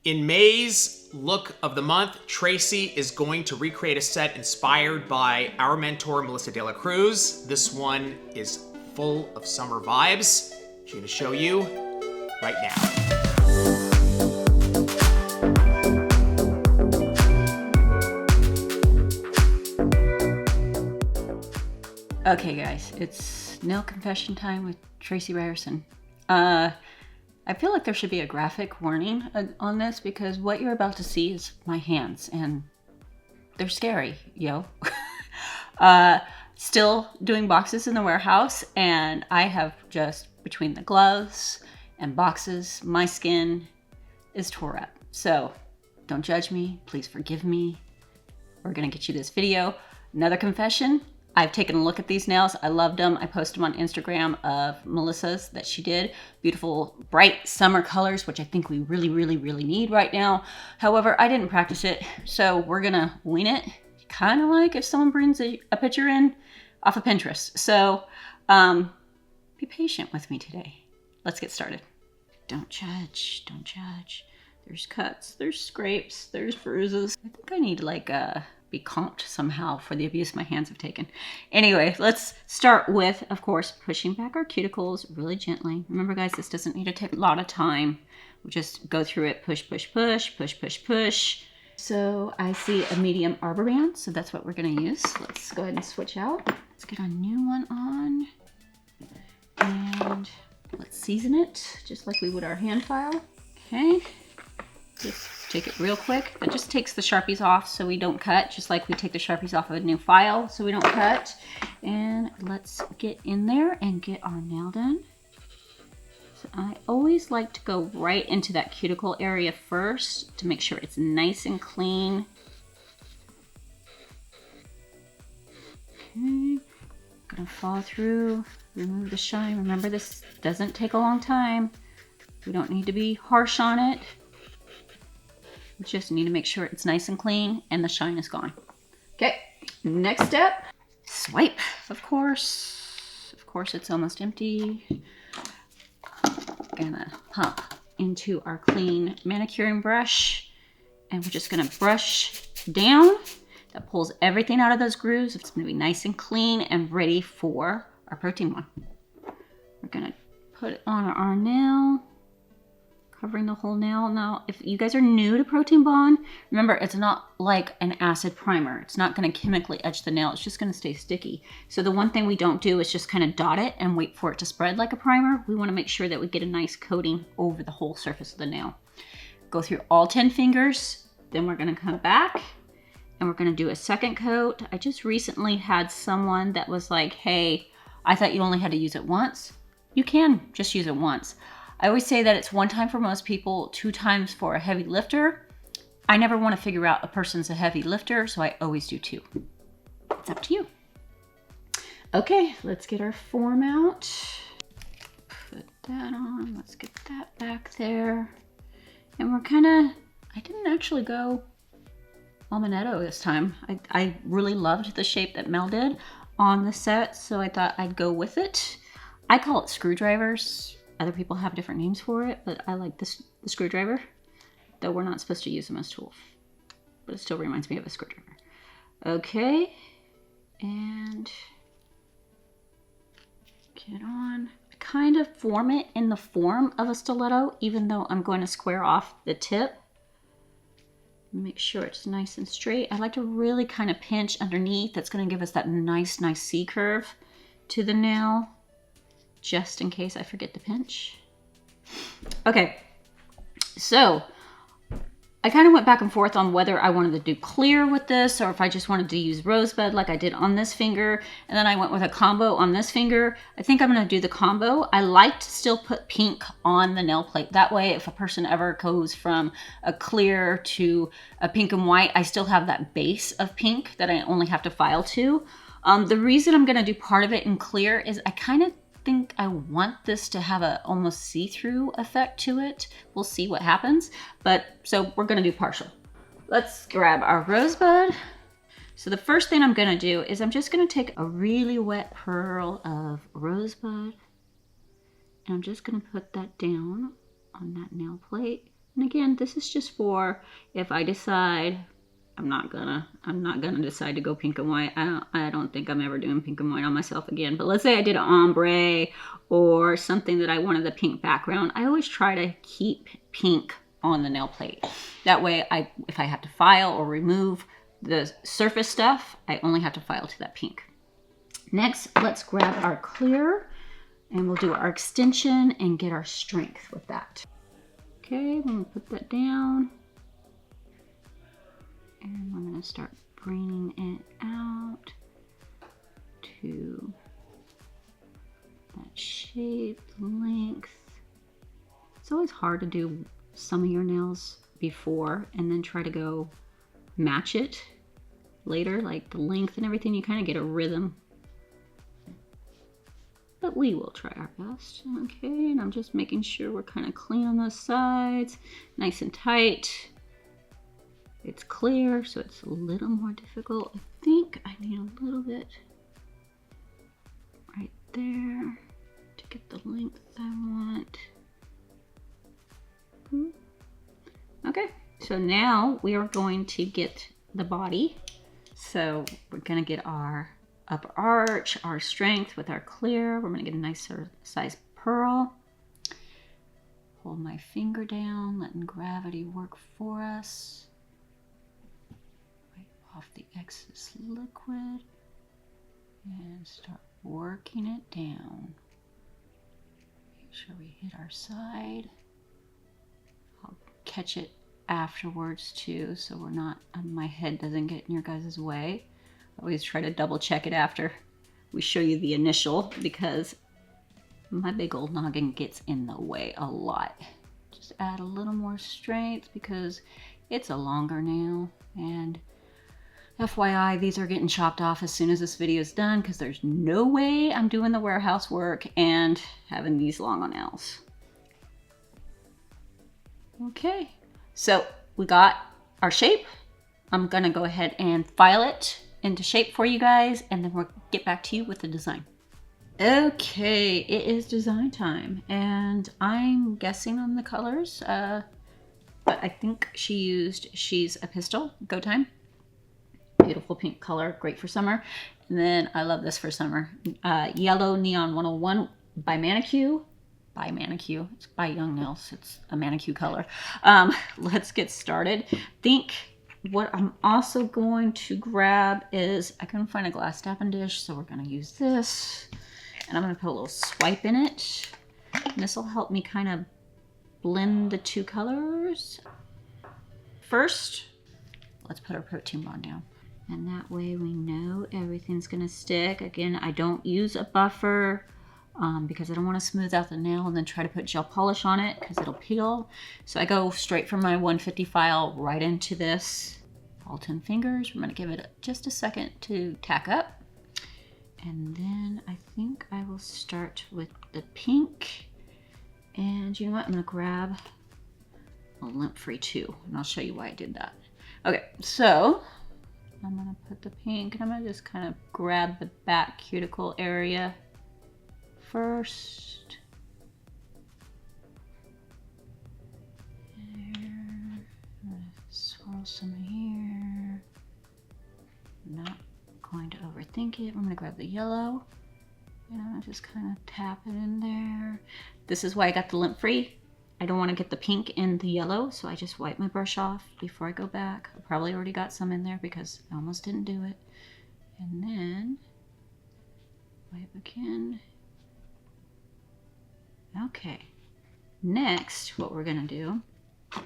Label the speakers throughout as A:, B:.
A: In May's look of the month, Tracey is going to recreate a set inspired by our mentor, Melissa DeLaCruz. This one is full of summer vibes. She's going to show you right now.
B: Okay guys, it's nail confession time with Tracey Ryerson. I feel like there should be a graphic warning on this because what you're about to see is my hands and they're scary, yo. Still doing boxes in the warehouse and I have just, between the gloves and boxes, my skin is tore up. So don't judge me, please forgive me. We're gonna get you this video. Another confession. I've taken a look at these nails. I loved them. I posted them on Instagram of Melissa's that she did. Beautiful, bright summer colors, which I think we really, really, really need right now. However, I didn't practice it, so we're gonna wing it. Kind of like if someone brings a picture in off of Pinterest. So be patient with me today. Let's get started. Don't judge, don't judge. There's cuts, there's scrapes, there's bruises. I think I need to be comped somehow for the abuse my hands have taken. Anyway, let's start with, of course, pushing back our cuticles really gently. Remember guys, this doesn't need to take a lot of time. We'll just go through it, push, push, push, push, push, push. So I see a medium arbor band, so that's what we're gonna use. Let's go ahead and switch out. Let's get a new one on. And let's season it, just like we would our hand file. Okay. Just take it real quick. That just takes the Sharpies off so we don't cut, just like we take the Sharpies off of a new file so we don't cut. And let's get in there and get our nail done. So I always like to go right into that cuticle area first to make sure it's nice and clean. Okay, gonna follow through, remove the shine. Remember, this doesn't take a long time. We don't need to be harsh on it. We just need to make sure it's nice and clean and the shine is gone. Okay, next step, swipe, of course. Of course, it's almost empty. Gonna pump into our clean manicuring brush and we're just gonna brush down. That pulls everything out of those grooves. It's gonna be nice and clean and ready for our protein bond. We're gonna put it on our nail. Covering the whole nail. Now, if you guys are new to Protein Bond, remember it's not like an acid primer. It's not going to chemically etch the nail. It's just going to stay sticky. So the one thing we don't do is just kind of dot it and wait for it to spread like a primer. We want to make sure that we get a nice coating over the whole surface of the nail. Go through all 10 fingers. Then we're going to come back and we're going to do a second coat. I just recently had someone that was like, hey, I thought you only had to use it once. You can just use it once. I always say that it's one time for most people, 2 times for a heavy lifter. I never want to figure out a person's a heavy lifter, so I always do 2. It's up to you. Okay, let's get our form out. Put that on. Let's get that back there. And we're I didn't actually go almanetto this time. I really loved the shape that Mel did on the set, so I thought I'd go with it. I call it screwdrivers. Other people have different names for it, but I like the screwdriver, though we're not supposed to use them as tools. But it still reminds me of a screwdriver. Okay, and get on. Kind of form it in the form of a stiletto, even though I'm going to square off the tip. Make sure it's nice and straight. I like to really kind of pinch underneath. That's going to give us that nice C curve to the nail. Just in case I forget to pinch. Okay, so I kind of went back and forth on whether I wanted to do clear with this or if I just wanted to use Rosebud like I did on this finger. And then I went with a combo on this finger. I think I'm going to do the combo. I like to still put pink on the nail plate. That way, if a person ever goes from a clear to a pink and white, I still have that base of pink that I only have to file to. The reason I'm going to do part of it in clear is I kind of think I want this to have a almost see-through effect to it. We'll see what happens, but so we're gonna do partial. Let's grab our Rosebud. So the first thing I'm gonna do is I'm just gonna take a really wet pearl of Rosebud and I'm just gonna put that down on that nail plate And again, this is just for if I decide I'm not gonna decide to go pink and white. I don't think I'm ever doing pink and white on myself again. But let's say I did an ombre or something that I wanted the pink background. I always try to keep pink on the nail plate. That way, if I have to file or remove the surface stuff, I only have to file to that pink. Next, let's grab our clear and we'll do our extension and get our strength with that. Okay, I'm gonna put that down. And I'm gonna start bringing it out to that shape, length. It's always hard to do some of your nails before and then try to go match it later, like the length and everything. You kind of get a rhythm. But we will try our best. Okay, and I'm just making sure we're kind of clean on those sides, nice and tight. It's clear, so it's a little more difficult. I think I need a little bit right there to get the length I want. Okay, so now we are going to get the body. So we're gonna get our upper arch, our strength with our clear. We're gonna get a nice size pearl. Hold my finger down, letting gravity work for us. Off the excess liquid and start working it down. Make sure we hit our side. I'll catch it afterwards too, so we're not, my head doesn't get in your guys' way. I always try to double check it after we show you the initial, because my big old noggin gets in the way a lot. Just add a little more strength because it's a longer nail, and FYI, these are getting chopped off as soon as this video is done because there's no way I'm doing the warehouse work and having these long nails. Okay, so we got our shape. I'm gonna go ahead and file it into shape for you guys, and then we'll get back to you with the design. Okay, it is design time, and I'm guessing on the colors, but I think she's a pistol, Go Time. Beautiful pink color, great for summer. And then I love this for summer. Yellow Neon 101 by ManiQ. By ManiQ, it's by Young Nails. It's a ManiQ color. Let's get started. I think what I'm also going to grab is, I couldn't find a glass tapping dish, so we're gonna use this. And I'm gonna put a little swipe in it. And this will help me kind of blend the two colors. First, let's put our protein bond down. And that way we know everything's gonna stick. Again, I don't use a buffer because I don't wanna smooth out the nail and then try to put gel polish on it because it'll peel. So I go straight from my 150 file right into this. All 10 fingers. We're gonna give it just a second to tack up. And then I think I will start with the pink. And you know what? I'm gonna grab a lint-free too, and I'll show you why I did that. Okay, so I'm gonna put the pink, and I'm gonna just kind of grab the back cuticle area first. There. I'm gonna swirl some here. Not going to overthink it. I'm gonna grab the yellow, and I'm gonna just kind of tap it in there. This is why I got the lint-free. I don't want to get the pink in the yellow, so I just wipe my brush off before I go back. I probably already got some in there because I almost didn't do it. And then wipe again. Okay, next what we're gonna do, I'm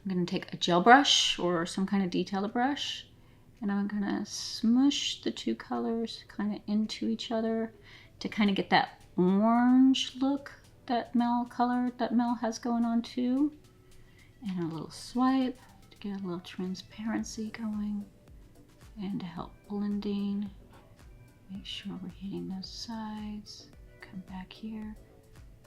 B: gonna take a gel brush or some kind of detailer brush, and I'm gonna smush the two colors kind of into each other to kind of get that orange look that Mel has going on too. And a little swipe to get a little transparency going and to help blending. Make sure we're hitting those sides. Come back here,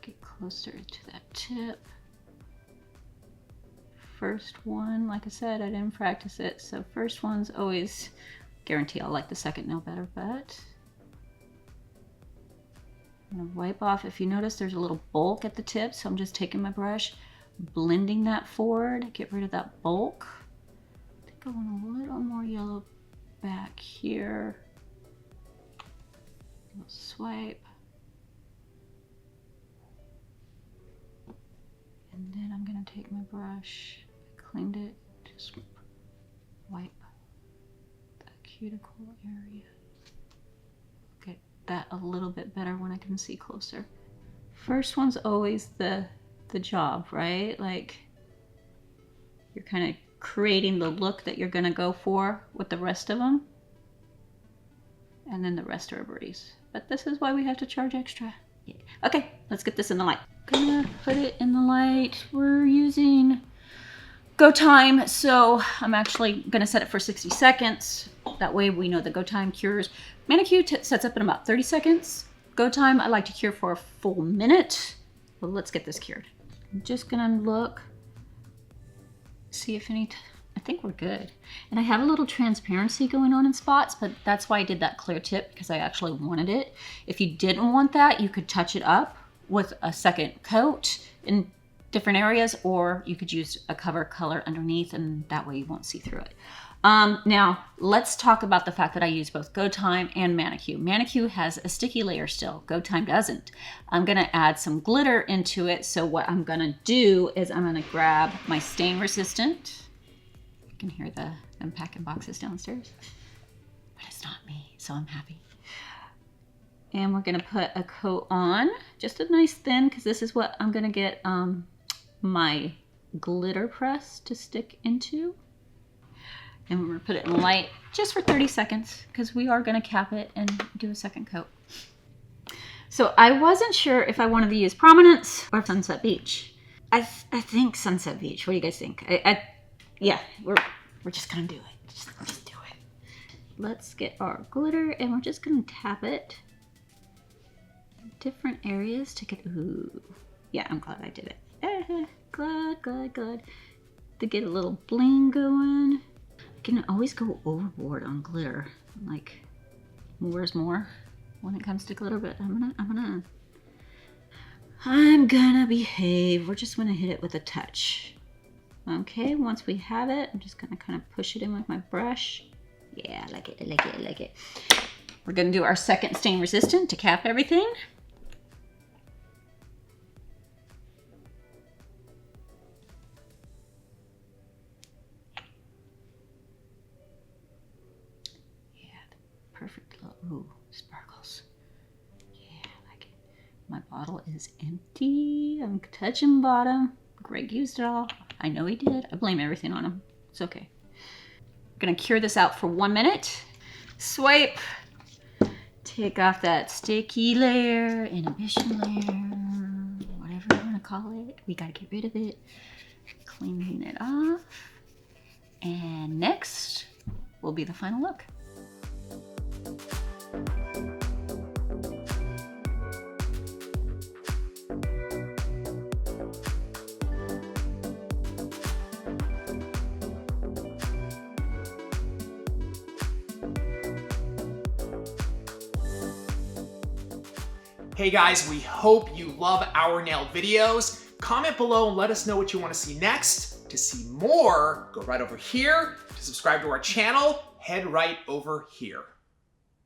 B: get closer to that tip. First one, like I said, I didn't practice it, so first one's always guarantee I'll like the second nail better, but I'm gonna wipe off. If you notice there's a little bulk at the tip, so I'm just taking my brush, blending that forward, get rid of that bulk. I think I want a little more yellow back here. A little swipe. And then I'm gonna take my brush, I cleaned it, just wipe that cuticle area. Get that a little bit better when I can see closer. First one's always the job, right? Like you're kind of creating the look that you're gonna go for with the rest of them. And then the rest are a breeze. But this is why we have to charge extra. Yeah. Okay, let's get this in the light. Gonna put it in the light. We're using go time, so I'm actually gonna set it for 60 seconds. That way we know the go time cures. ManiQ sets up in about 30 seconds. Go time, I like to cure for a full minute. Well, let's get this cured. I'm just gonna look, see if any, I think we're good. And I have a little transparency going on in spots, but that's why I did that clear tip, because I actually wanted it. If you didn't want that, you could touch it up with a second coat in different areas, or you could use a cover color underneath, and that way you won't see through it. Now, let's talk about the fact that I use both Go Time and ManiQ. ManiQ has a sticky layer still. Go Time doesn't. I'm going to add some glitter into it, so what I'm going to do is I'm going to grab my stain resistant. You can hear the unpacking boxes downstairs, but it's not me, so I'm happy. And we're gonna put a coat on, just a nice thin, because this is what I'm gonna get my glitter press to stick into. And we're gonna put it in the light just for 30 seconds, because we are gonna cap it and do a second coat. So I wasn't sure if I wanted to use Prominence or Sunset Beach. I think Sunset Beach. What do you guys think? Yeah, we're just gonna do it. Just do it. Let's get our glitter, and we're just gonna tap it different areas to get, ooh, yeah, I'm glad I did it. Glad. To get a little bling going. I can always go overboard on glitter. Like, more's more when it comes to glitter, but I'm gonna behave. We're just gonna hit it with a touch. Okay, once we have it, I'm just gonna kind of push it in with my brush. Yeah, I like it. We're gonna do our second stain resistant to cap everything. Perfect little, ooh, sparkles. Yeah, I like it. My bottle is empty. I'm touching bottom. Greg used it all. I know he did. I blame everything on him. It's okay. I'm gonna cure this out for 1 minute. Swipe. Take off that sticky layer, inhibition layer, whatever you wanna call it. We gotta get rid of it. Cleaning it off. And next will be the final look.
A: Hey guys, we hope you love our nail videos. Comment below and let us know what you want to see next. To see more, go right over here. To subscribe to our channel, head right over here.